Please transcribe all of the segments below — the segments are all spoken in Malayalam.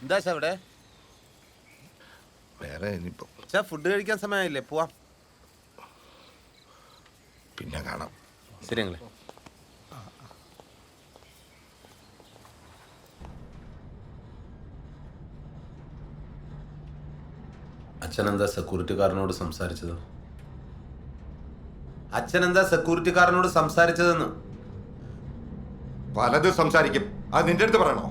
എന്താ ഇവിടെ വേറെ ഇനിയിപ്പോ ഫുഡ് കഴിക്കാൻ സമയമായില്ലേ? പോവാം. പിന്നെ കാണാം. ശരി ഞങ്ങളെ. അച്ഛനെന്താ സെക്യൂരിറ്റിക്കാരനോട് സംസാരിച്ചത്? അച്ഛനെന്താ സെക്യൂരിറ്റിക്കാരനോട് സംസാരിച്ചതെന്ന്? പലതും സംസാരിക്കും. അത് നിന്റെ അടുത്ത് പറയണോ?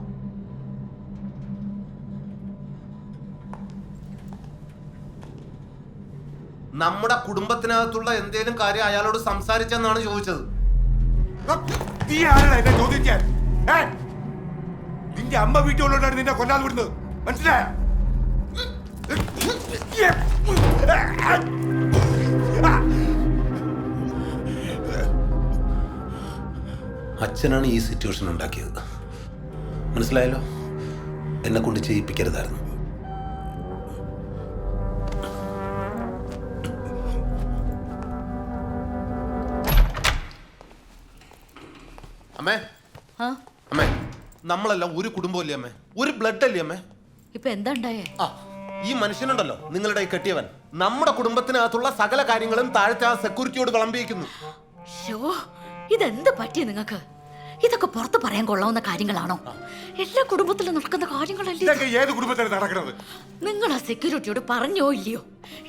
നമ്മുടെ കുടുംബത്തിനകത്തുള്ള എന്തേലും കാര്യം അയാളോട് സംസാരിച്ചെന്നാണ് ചോദിച്ചത്. നീ ആരാണ് എന്നെ ചോദിക്കാൻ? നിന്റെ അമ്മ വീട്ടുകൊണ്ടാണ് നിന്നെ കൊല്ലാതെ വിടുന്നത്, മനസ്സിലായ? അച്ഛനാണ് ഈ സിറ്റുവേഷൻ ഉണ്ടാക്കിയത്, മനസ്സിലായല്ലോ. എന്നെ കൊണ്ട് ചെയ്യിപ്പിക്കരുതായിരുന്നു. അമ്മേ, അമ്മേ, നമ്മളെല്ലാം ഒരു കുടുംബമല്ലേ അമ്മേ? ഒരു ബ്ലഡ് അല്ലേ അമ്മേ? ഇപ്പൊ എന്താ ഉണ്ടായേ? ഈ മനുഷ്യനുണ്ടല്ലോ, നിങ്ങളുടെ ഈ കെട്ടിയവൻ, നമ്മുടെ കുടുംബത്തിനകത്തുള്ള സകല കാര്യങ്ങളും താഴത്തെ ആ സെക്യൂരിറ്റിയോട് വിളമ്പിയിരിക്കുന്നു. ഇതെന്ത് പറ്റിയ നിങ്ങക്ക്? ഇതൊക്കെ പുറത്ത് പറയാൻ കൊള്ളാവുന്ന കാര്യങ്ങളാണോ? എല്ലാ കുടുംബത്തിലും നടക്കുന്ന കാര്യങ്ങളല്ലേ? ഏത് കുടുംബത്തിലാണ് നടക്കുന്നത്? നിങ്ങൾ ആ സെക്യൂരിറ്റിയോട് പറഞ്ഞോ ഇല്ലയോ?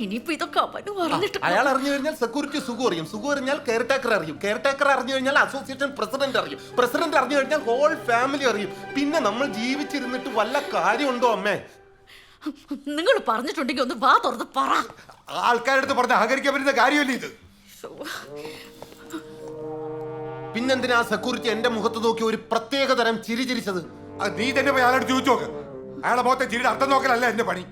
ഇനിയിപ്പോ ഇതൊക്കെ അവന് പറഞ്ഞിട്ട് അയാൾ അറിഞ്ഞു കഴിഞ്ഞാൽ സെക്യൂരിറ്റി സുഖം അറിയും, സുഖം അറിഞ്ഞാൽ കെയർ ടേക്കർ അറിയും, കെയർ ടേക്കർ അറിഞ്ഞു കഴിഞ്ഞാൽ അസോസിയേഷൻ പ്രസിഡന്റ് അറിയും, പ്രസിഡന്റ് അറിഞ്ഞു കഴിഞ്ഞാൽ ഹോൾ ഫാമിലി അറിയും. പിന്നെ നമ്മൾ ജീവിച്ചിരുന്നിട്ട് വല്ല കാര്യമുണ്ടോ അമ്മേ? നിങ്ങൾ പറഞ്ഞിട്ടുണ്ടെങ്കിൽ ഒന്ന് വാ തുറന്ന് പറ. ആൾക്കാരുടെ അടുത്ത് പറഞ്ഞ് അഹകരിക്കാൻ പറ്റുന്ന കാര്യമല്ലേ ഇത്? പിന്നെന്തിനാ സെക്യൂരിറ്റി എന്റെ മുഖത്ത് നോക്കി ഒരു പ്രത്യേക തരം ചിരി ചിരിച്ചത്? നീ തന്നെ പോയി അയാളോട് ചോദിച്ചു നോക്ക്. അയാളെ മുഖത്തെ ചിരിയുടെ അർത്ഥം നോക്കലല്ല എന്റെ പണി.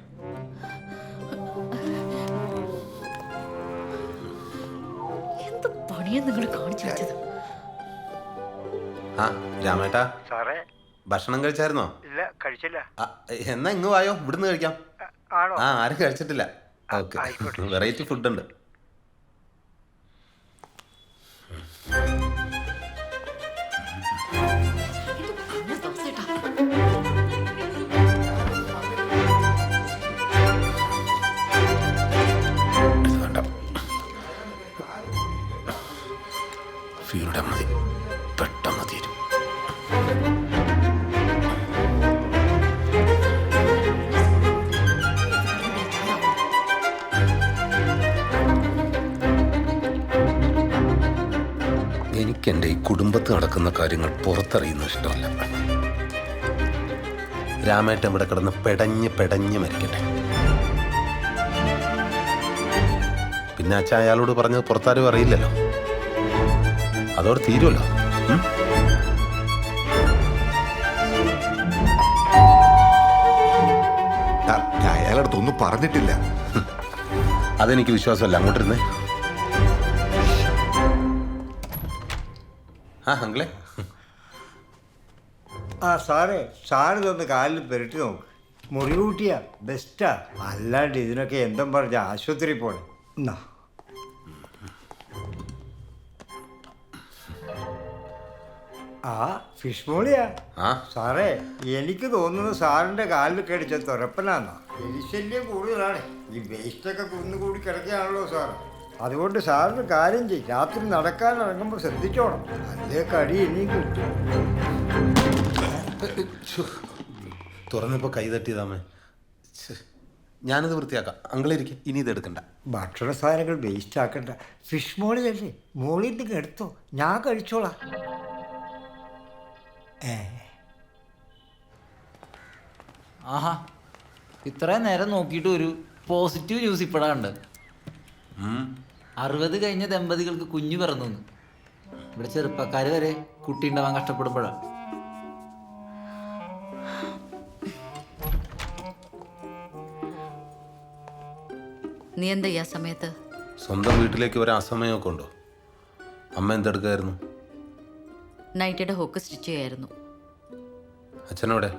എന്ത് പണിയാ നിങ്ങൾ കാണിച്ചു വെച്ചത്? രാമേട്ടാ, സാറേ, ഭക്ഷണം കഴിച്ചായിരുന്നോ? ഇല്ല, കഴിച്ചില്ല. എന്നാ ഇങ്ങ് വായോ, ഇവിടുന്ന് കഴിക്കാം. ആണോ? ആരും കഴിച്ചിട്ടില്ല. ഓക്കെ, വെറൈറ്റി ഫുഡ് ഉണ്ട്. ഫീലുടെ മതി, പെട്ടെന്ന് തീരും. എനിക്കെൻ്റെ ഈ കുടുംബത്ത് നടക്കുന്ന കാര്യങ്ങൾ പുറത്തറിയുന്ന ഇഷ്ടമല്ല. രാമേട്ടൻ ഇവിടെ കിടന്ന് പെടഞ്ഞ് മരിക്കട്ടെ. പിന്നെ അച്ഛൻ അയാളോട് പറഞ്ഞത് പുറത്താരും അറിയില്ലല്ലോ, അതോടെ തീരുമല്ലോ. ഞാൻ അയാളടുത്തൊന്നും പറഞ്ഞിട്ടില്ല. അതെനിക്ക് വിശ്വാസമല്ല. അങ്ങോട്ടിരുന്നേ. അങ്കിളെ. സാറേ, സാറിതൊന്ന് കാലിൽ പെരട്ടി നോക്ക്. മുറിവ് കൂട്ടിയാ ബെസ്റ്റാ. അല്ലാണ്ട് ഇതിനൊക്കെ എന്തും പറഞ്ഞ ആശുപത്രി പോണേ. എന്നാ ഫിഷ് മോളിയാ സാറേ? എനിക്ക് തോന്നുന്നു സാറിന്റെ കാലിൽ കടിച്ച തുറപ്പനാന്നാ. എലിശല്യം കൂടുതലാണ്. ഈ വേസ്റ്റൊക്കെ കുന്നുകൂടി കിടക്കുകയാണല്ലോ സാർ. അതുകൊണ്ട് സാറിന് കാര്യം ചെയ്യും, രാത്രി നടക്കാൻ ഇറങ്ങുമ്പോൾ ശ്രദ്ധിച്ചോണം, അല്ലേ കടി ഇനിയും കിട്ടും. തുറന്നപ്പോ കൈ തട്ടിയതാമേ. ഞാനിത് വൃത്തിയാക്കാം. അങ്കിളിരിക്കും, ഇനി ഇത് എടുക്കണ്ട. ഭക്ഷണ സാധനങ്ങൾ വേസ്റ്റ് ആക്കണ്ട. ഫിഷ് മോളിയല്ലേ, മോളിൽ നിന്ന് എടുത്തോ, ഞാൻ കഴിച്ചോളാം. ആഹാ, ഇത്രയും നേരം നോക്കിയിട്ട് ഒരു പോസിറ്റീവ് ന്യൂസ് ഇപ്പോഴാണ്ട്. 60 കഴിഞ്ഞ ദമ്പതികൾക്ക് കുഞ്ഞു പിറന്നു. ഇവിടെ ചെറുപ്പക്കാർ വരെ കുട്ടി ഉണ്ടാവാൻ കഷ്ടപ്പെടുമ്പോഴാണ്. നീ എന്താ ഈ സമയത്ത്? സ്വന്തം വീട്ടിലേക്ക് ഒരു അസമയമൊക്കെ ഉണ്ടോ? അമ്മ എന്തെടുക്കായിരുന്നു? നൈറ്റിയുടെ ഹോക്ക് സ്റ്റിച്ച് ചെയ്യായിരുന്നു. അച്ഛനോടെ?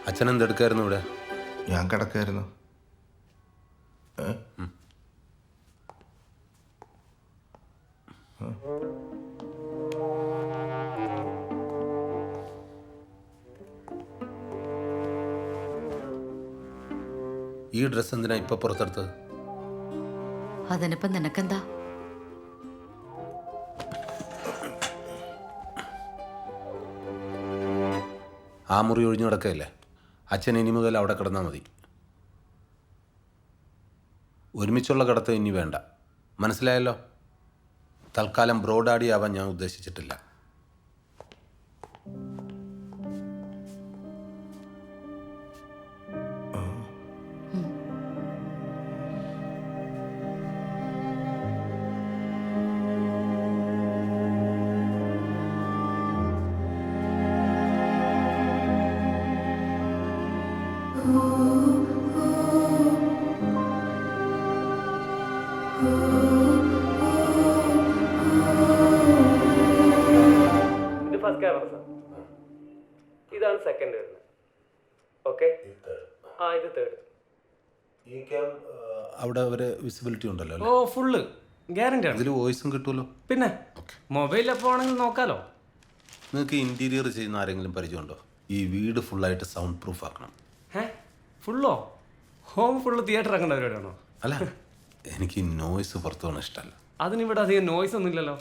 അച്ഛൻ എന്തെടുക്കായിരുന്നു ഇവിടെ? ഞാൻ കിടക്കായിരുന്നു. ഈ ഡ്രസ്സ് എന്തിനാ ഇപ്പൊ പുറത്തെടുത്തത്? അതിനിപ്പം നിനക്കെന്താ? ആ മുറി ഒഴിഞ്ഞു കിടക്കയല്ലേ, അച്ഛൻ ഇനി മുതൽ അവിടെ കിടന്നാൽ മതി. ഒരുമിച്ചുള്ള കിടത്തം ഇനി വേണ്ട, മനസ്സിലായല്ലോ? തൽക്കാലം ബ്രോഡാഡി ആവാൻ ഞാൻ ഉദ്ദേശിച്ചിട്ടില്ല. ഇത് ഫസ്റ്റ് ക്യാമറ സാർ, ഇതാണ് സെക്കൻഡ് വരുന്നത്. ഓക്കെ, ആ ഇത് തേർഡ്. ഈ ക്യാം അവിടെ ഒരു വിസിബിലിറ്റി ഉണ്ടല്ലോ ഓ ഫുള്ള് ഗ്യാരണ്ടി ആണ്. ഇതിൽ വോയിസും കിട്ടുമല്ലോ. പിന്നെ മൊബൈൽ എപ്പോൾ ആണെങ്കിൽ നോക്കാലോ. നിങ്ങൾക്ക് ഇൻറ്റീരിയർ ചെയ്യുന്ന ആരെങ്കിലും പരിചയമുണ്ടോ? ഈ വീട് ഫുള്ളായിട്ട് സൗണ്ട് പ്രൂഫ് ആക്കണം. ഫുള്ളോ? ഹോം ഫുള്ള് തിയേറ്റർ ആക്കേണ്ട പരിപാടിയാണോ? അല്ല, എനിക്ക് നോയ്സ് പുറത്തു പോകണം ഇഷ്ടമല്ല. അതിനിവിടെ അധികം നോയ്സ് ഒന്നും ഇല്ലല്ലോ.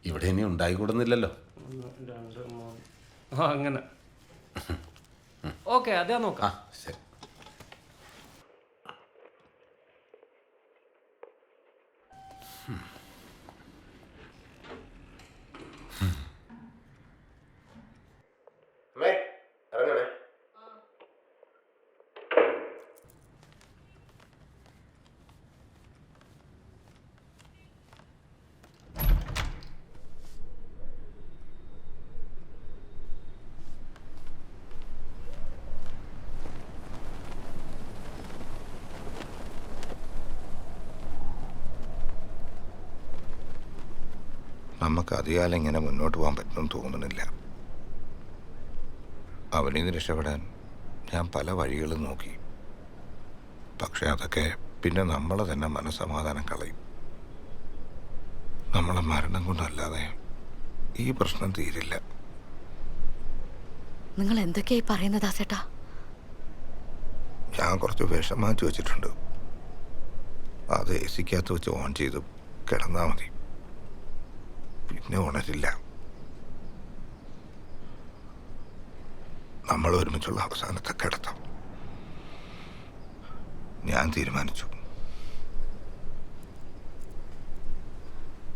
ഇവിടെ ഇനി ഉണ്ടായിക്കൂടുന്നില്ലല്ലോ. 1 2 3 ആ അങ്ങനെ. ഓക്കെ, അതാ ആ നോക്കാം. ശരി. ഇറങ്ങണേ. നമുക്ക് അധികാലം ഇങ്ങനെ മുന്നോട്ട് പോകാൻ പറ്റുമെന്ന് തോന്നുന്നില്ല. അവനിൽ നിന്ന് രക്ഷപ്പെടാൻ ഞാൻ പല വഴികളും നോക്കി. പക്ഷെ അതൊക്കെ പിന്നെ നമ്മളെ തന്നെ മനസ്സമാധാനം കളയും. നമ്മളെ മരണം കൊണ്ടല്ലാതെ ഈ പ്രശ്നം തീരില്ല. നിങ്ങൾ എന്തൊക്കെയായി പറയുന്നത് ദാസേട്ടാ? ഞാൻ കുറച്ച് വിഷം മാറ്റി വെച്ചിട്ടുണ്ട്. അത് എ സിക്കകത്ത് വെച്ച് ഓൺ ചെയ്ത് കിടന്നാൽ മതി, പിന്നെ ഉണരില്ല. നമ്മൾ ഒരുമിച്ചുള്ള അവസാനത്തെ കിടത്തം ഞാൻ തീരുമാനിച്ചു.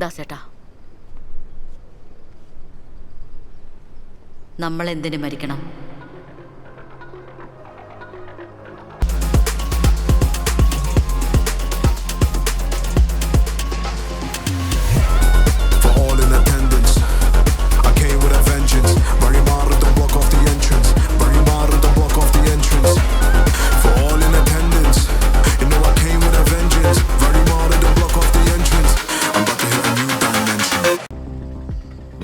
ദാസേട്ടാ, നമ്മൾ എന്തിനു മരിക്കണം?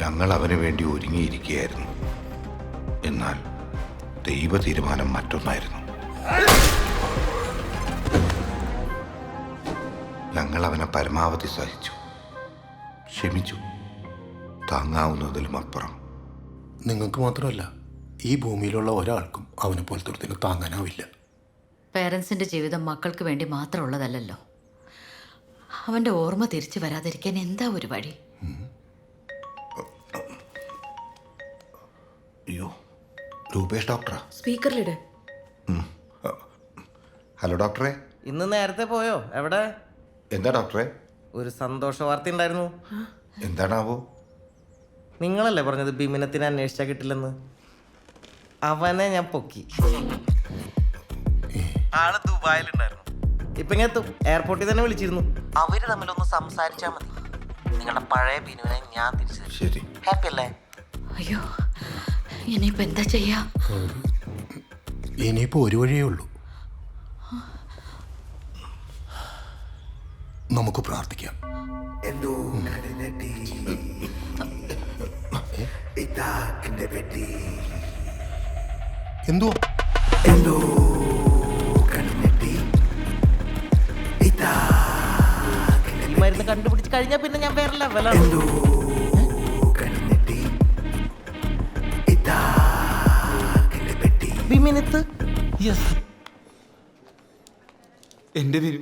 ഞങ്ങൾ അവന് വേണ്ടി ഒരുങ്ങിയിരിക്കുകയായിരുന്നു. എന്നാൽ ദൈവ തീരുമാനം മറ്റൊന്നായിരുന്നു. ഞങ്ങൾ അവനെ പരമാവധി സഹിച്ചു, ക്ഷമിച്ചു, താങ്ങാവുന്നതിലും അപ്പുറം. നിങ്ങൾക്ക് മാത്രമല്ല, ഈ ഭൂമിയിലുള്ള ഒരാൾക്കും അവനെ പോലത്തെ ഒരുത്തിനെ താങ്ങാനാവില്ല. പേരൻസിൻ്റെ ജീവിതം മക്കൾക്ക് വേണ്ടി മാത്രമുള്ളതല്ലല്ലോ. അവൻ്റെ ഓർമ്മ തിരിച്ചു വരാതിരിക്കാൻ എന്താ ഒരു വഴി? അയ്യോ, രൂപേഷ് ഡോക്ടറാ? സ്പീക്കറിലിട്. ഹലോ ഡോക്ടറെ. ഇന്ന് നേരത്തെ പോയോ? എവിടെ? എന്താ ഡോക്ടറെ? ഒരു സന്തോഷ വാർത്ത ഉണ്ടായിരുന്നു. എന്താണാവോ? നിങ്ങളല്ലേ പറഞ്ഞത് ബിമിനത്തിനെ അന്വേഷിച്ചാൽ കിട്ടില്ലെന്ന്? അവനെ ഞാൻ പൊക്കി. ആള് ദുബായിലുണ്ടായിരുന്നു. ഇപ്പൊ ഇങ്ങനെ എത്തും. എയർപോർട്ടിൽ തന്നെ വിളിച്ചിരുന്നു. അവര് തമ്മിലൊന്ന് സംസാരിച്ചാൽ മതി. നിങ്ങളുടെ പഴയ ബിനുവിനെ ഞാൻ തിരിച്ചു. ശരി. ഹാപ്പി അല്ലേ? അയ്യോ, ഇനിയിപ്പോ എന്താ ചെയ്യാ? ഇനിയിപ്പോൾ ഒരു വഴിയേ ഉള്ളൂ. നമുക്ക് പ്രാർത്ഥിക്കാം. എന്തോ ഈ മരുന്ന് കണ്ടുപിടിച്ച് കഴിഞ്ഞാൽ പിന്നെ ഞാൻ വേറെ ലെവലാണ്. ബിമിനത്ത്. യെസ്. എൻ്റെ ബിനു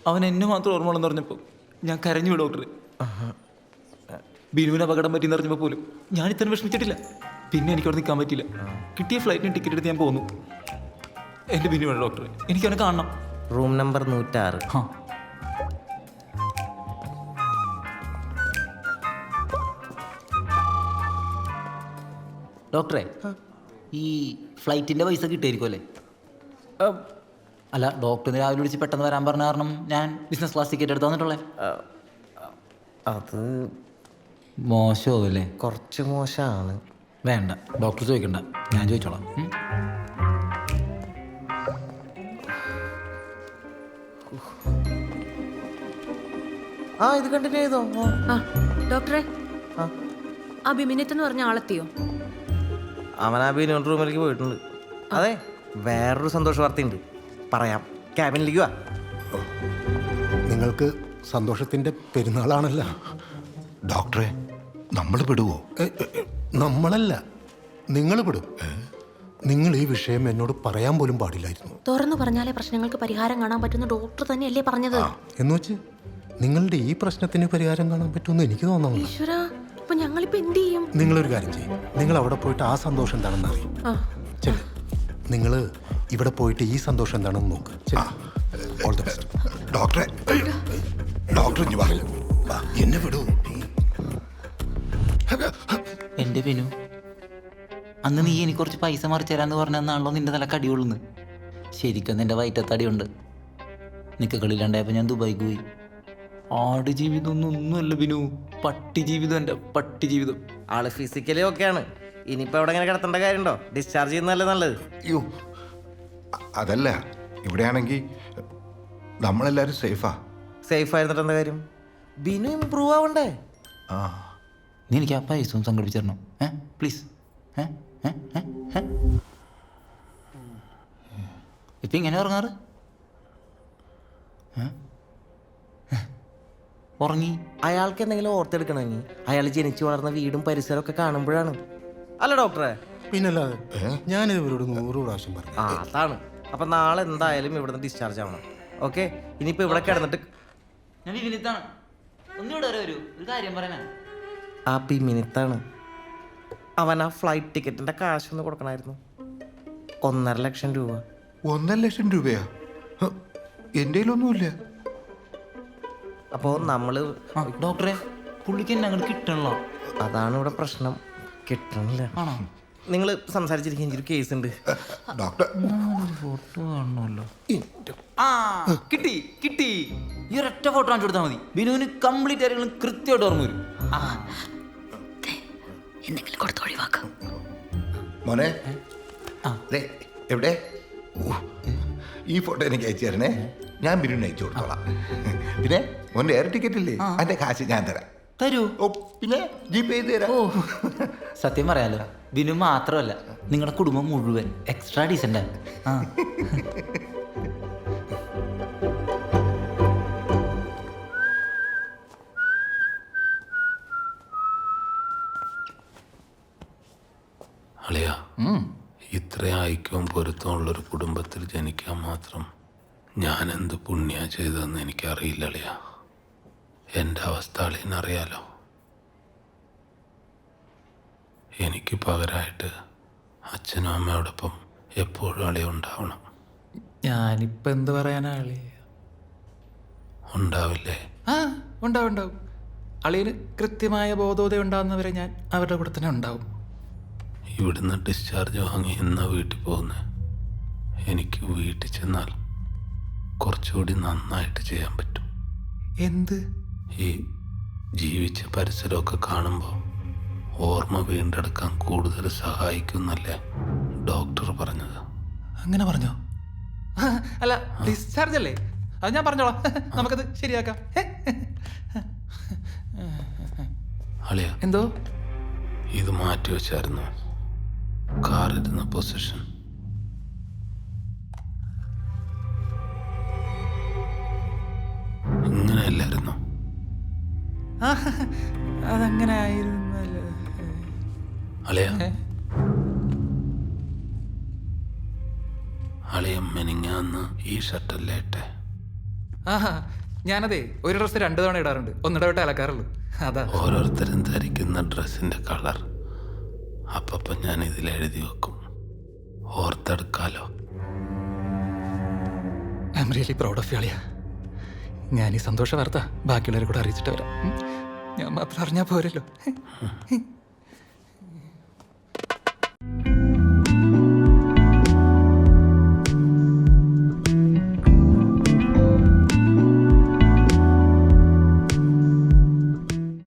അവൻ എന്നെ മാത്രം ഓർമ്മയുള്ളെന്ന് പറഞ്ഞപ്പോൾ ഞാൻ കരഞ്ഞു ഡോക്ടറെ. ബിനുവിന് അപകടം പറ്റിയെന്ന് അറിഞ്ഞപ്പോൾ പോലും ഞാൻ ഇത്ര വിഷമിച്ചിട്ടില്ല. പിന്നെ എനിക്ക് അവിടെ നിൽക്കാൻ പറ്റിയില്ല. കിട്ടിയ ഫ്ലൈറ്റിന് ടിക്കറ്റ് എടുത്ത് ഞാൻ പോന്നു. എൻ്റെ ബിനു വേണം ഡോക്ടറെ, എനിക്ക് അവനെ കാണണം. Room number 106. ആ ഡോക്ടറെ, ഈ ഫ്ലൈറ്റിൻ്റെ പൈസ കിട്ടിയായിരിക്കും അല്ലേ? അല്ല, ഡോക്ടറിന് രാവിലെ വിളിച്ച് പെട്ടെന്ന് വരാൻ പറഞ്ഞ കാരണം ഞാൻ ബിസിനസ് ക്ലാസ് ടിക്കറ്റ് എടുത്ത് വന്നിട്ടുള്ളേ. അത് മോശമാവും അല്ലേ? കുറച്ച് മോശമാണ്. വേണ്ട, ഡോക്ടർ ചോദിക്കണ്ട, ഞാൻ ചോദിച്ചോളാം. ഇത് കണ്ടിന്യൂ ചെയ്തോ. ആ ഡോക്ടറെ, ആ. ആ ബിമിനത്ത് എന്ന് പറഞ്ഞ ആളെത്തിയോ? അവൻ ആ ബിനോൺ റൂമിലേക്ക് പോയിട്ടുണ്ട്. അതെ, വേറൊരു സന്തോഷ വാർത്തയുണ്ട്, പറയാം. ക്യാബിനിലേക്ക് വാ. നിങ്ങൾക്ക് സന്തോഷത്തിൻ്റെ പെരുന്നാളാണല്ലോ. ഡോക്ടറെ, നമ്മൾ പെടുവോ? നമ്മളല്ല, നിങ്ങൾ പെടും. നിങ്ങൾ ഈ വിഷയം എന്നോട് പറയാൻ പോലും പാടില്ലായിരുന്നു. തുറന്നു പറഞ്ഞാലേ പ്രശ്നങ്ങൾക്ക് പരിഹാരം കാണാൻ പറ്റുന്ന ഡോക്ടർ തന്നെയല്ലേ പറഞ്ഞത്? എന്ന് വെച്ച് നിങ്ങളുടെ ഈ പ്രശ്നത്തിന് പരിഹാരം കാണാൻ പറ്റുമെന്ന് എനിക്ക് തോന്നുന്നു. ഈശ്വരാ, അപ്പൊ ഞങ്ങളിപ്പോ എന്ത് ചെയ്യും? നിങ്ങളൊരു കാര്യം ചെയ്യും, നിങ്ങൾ അവിടെ പോയിട്ട് ആ സന്തോഷം എന്താണെന്ന് അറിയും. ശരി, നിങ്ങൾ ഇവിടെ പോയിട്ട് ഈ സന്തോഷം എന്താണെന്ന് നോക്ക്. All the best. ഡോക്ടറെ, ഡോക്ടർ ഇനി പറയൂ, എന്നെ വിടൂ. എൻ്റെ ബിനു, അന്ന് നീ എനിക്ക് കുറച്ച് പൈസ മറിച്ച് തരാമെന്ന് പറഞ്ഞാണല്ലോ നിന്റെ തല കടിയുള്ളു. ശരിക്കും നിന്റെ വയറ്റത്തടിയുണ്ട്. നിനക്ക് കളിയിലുണ്ടായപ്പോൾ ഞാൻ ദുബായിക്ക് പോയി. ആട് ജീവിതം ഒന്നുമല്ല ബിനു, പട്ടി ജീവിതം. എൻ്റെ പട്ടി ജീവിതം. ആള് ഫിസിക്കലി ഓക്കെയാണ്. ഇനിയിപ്പോൾ അവിടെ ഇങ്ങനെ കിടത്തേണ്ട കാര്യമുണ്ടോ? ഡിസ്ചാർജ് ചെയ്യുന്നതല്ലേ നല്ലത്. അയ്യോ, അതല്ല, ഇവിടെയാണെങ്കിൽ നമ്മളെല്ലാവരും സേഫാ. സേഫ് ആയിരുന്നിട്ട് എന്താ കാര്യം? ബിനു ഇമ്പ്രൂവ് ആവണ്ടേ? നീ എനിക്ക് ആ പൈസ സംഘടിപ്പിച്ചു തരണം, പ്ലീസ്. ഇപ്പം ഇങ്ങനെ ഉറങ്ങാറ്? ഉറങ്ങി. അയാൾക്ക് എന്തെങ്കിലും ഓർത്തെടുക്കണമെങ്കിൽ അയാൾ ജനിച്ചു വളർന്ന വീടും പരിസരവും ഒക്കെ കാണുമ്പോഴാണ്. അല്ല ഡോക്ടറെ? പിന്നല്ലാതെ ഞാനിത് ഇവരോട് 100 പ്രാവശ്യം പറഞ്ഞു. അതാണ്. അപ്പം നാളെ എന്തായാലും ഇവിടുന്ന് ഡിസ്ചാർജ് ആവണം. ഓക്കെ, ഇനിയിപ്പോൾ ഇവിടെ കിടന്നിട്ട് ഞാൻ വിനിത്താണ്. ഒന്നുകൂടെ വരൂ, ഒരു കാര്യം പറയാനാ. ആ ബിമിനിത്താണ്. അവൻ ആ ഫ്ലൈറ്റ് ടിക്കറ്റിൻ്റെ കാശൊന്ന് കൊടുക്കണമായിരുന്നു. 1.5 ലക്ഷം രൂപ. 1.5 ലക്ഷം രൂപയാ? എൻ്റെ കയ്യിലൊന്നുമില്ല. അപ്പോൾ നമ്മൾ ഡോക്ടറെ, പുള്ളിക്ക് എന്നെ അങ്ങോട്ട് കിട്ടണല്ലോ. അതാണ് ഇവിടെ പ്രശ്നം, കിട്ടണില്ല. ആണോ? നിങ്ങൾ സംസാരിച്ചിരിക്കുന്ന എനിക്കൊരു കേസ് ഉണ്ട്. ഡോക്ടർ, ഫോട്ടോ കാണണമല്ലോ. കിട്ടി കിട്ടി. ഈ ഒരൊറ്റ ഫോട്ടോ കാണിച്ചു കൊടുത്താൽ മതി. ബിനുവിന് കംപ്ലീറ്റ് കാര്യങ്ങളും കൃത്യമായിട്ട് ഓർമ്മ വരും. എന്തെങ്കിലും കൊടുത്ത് ഒഴിവാക്കാം. മോനെ, എവിടെ? ഈ ഫോട്ടോ എനിക്ക് അയച്ചു തരണേ, ഞാൻ ബിരുവിന് അയച്ചു കൊടുത്തോളാം. പിന്നെ മോൻ്റെ എയർ ടിക്കറ്റ് ഇല്ലേ, അതിൻ്റെ കാശ് ഞാൻ തരാം. തരൂ? ഓ, പിന്നെ ജിപേ ചെയ്ത് തരാം. സത്യം പറയാലോ, ബിനു മാത്രമല്ല, നിങ്ങളുടെ കുടുംബം മുഴുവൻ എക്സ്ട്രാ ഡീസൻ്റാണ്. അളിയ, ഇത്രയും ഐക്യവും പൊരുത്തമുള്ളൊരു കുടുംബത്തിൽ ജനിക്കാൻ മാത്രം ഞാൻ എന്ത് പുണ്യ ചെയ്തതെന്ന് എനിക്കറിയില്ല അളിയ. എൻ്റെ അവസ്ഥ അളിയനറിയാലോ. എനിക്ക് പകരമായിട്ട് അച്ഛനും അമ്മയോടൊപ്പം എപ്പോഴും അളിയ ഉണ്ടാവണം. ഞാനിപ്പോൾ എന്ത് പറയാനാ അളി? ഉണ്ടാവില്ലേ? ഉണ്ടാവും. അളിയന് കൃത്യമായ ബോധോദയം ഉണ്ടാകുന്നവരെ ഞാൻ അവരുടെ കൂടെ തന്നെ ഉണ്ടാവും. ഇവിടുന്ന് ഡിസ്ചാർജ് വാങ്ങി എന്നാ വീട്ടിൽ പോകുന്നത്? എനിക്ക് വീട്ടിൽ ചെന്നാൽ കുറച്ചുകൂടി നന്നായിട്ട് ചെയ്യാൻ പറ്റും. എന്ത്? ഈ ജീവിച്ച പരിസരമൊക്കെ കാണുമ്പോൾ ഓർമ്മ വീണ്ടെടുക്കാൻ കൂടുതൽ സഹായിക്കുന്നല്ലേ ഡോക്ടർ പറഞ്ഞത്? അങ്ങനെ പറഞ്ഞോ? അല്ല, ഡിസ്ചാർജ് അല്ലേ? അത് ഞാൻ പറഞ്ഞോളാം, നമുക്കത് ശരിയാക്കാം. അളിയ, എന്തോ? ഇത് മാറ്റി വെച്ചായിരുന്നു കാറിരുന്ന പൊസിഷൻ. ഇങ്ങനെയല്ലായിരുന്നു. അതങ്ങനെ ആയിരുന്നല്ലോ. അളിയ, അളിയൻ മെനിങ്ങാന്ന് ഈ ഷർട്ടല്ലേ ഇട്ടെ? ആഹാ, ഞാനതേ ഒരു ഡ്രസ്സ് 2 തവണ ഇടാറുണ്ട്, ഒന്നിടവിട്ട് അലക്കാറുള്ളൂ. അതാ. ഓരോരുത്തരും ധരിക്കുന്ന ഡ്രസ്സിന്റെ കളർ അപ്പം ഞാൻ ഇതിലെഴുതി വെക്കും, ഓർത്തെടുക്കാലോ. I am really proud of you അളിയ. ഞാൻ ഈ സന്തോഷ വാർത്ത ബാക്കിയുള്ളവരെ കൂടെ അറിയിച്ചിട്ട് വരാം. ഞാൻ മാത്രം അറിഞ്ഞാൽ പോരല്ലോ.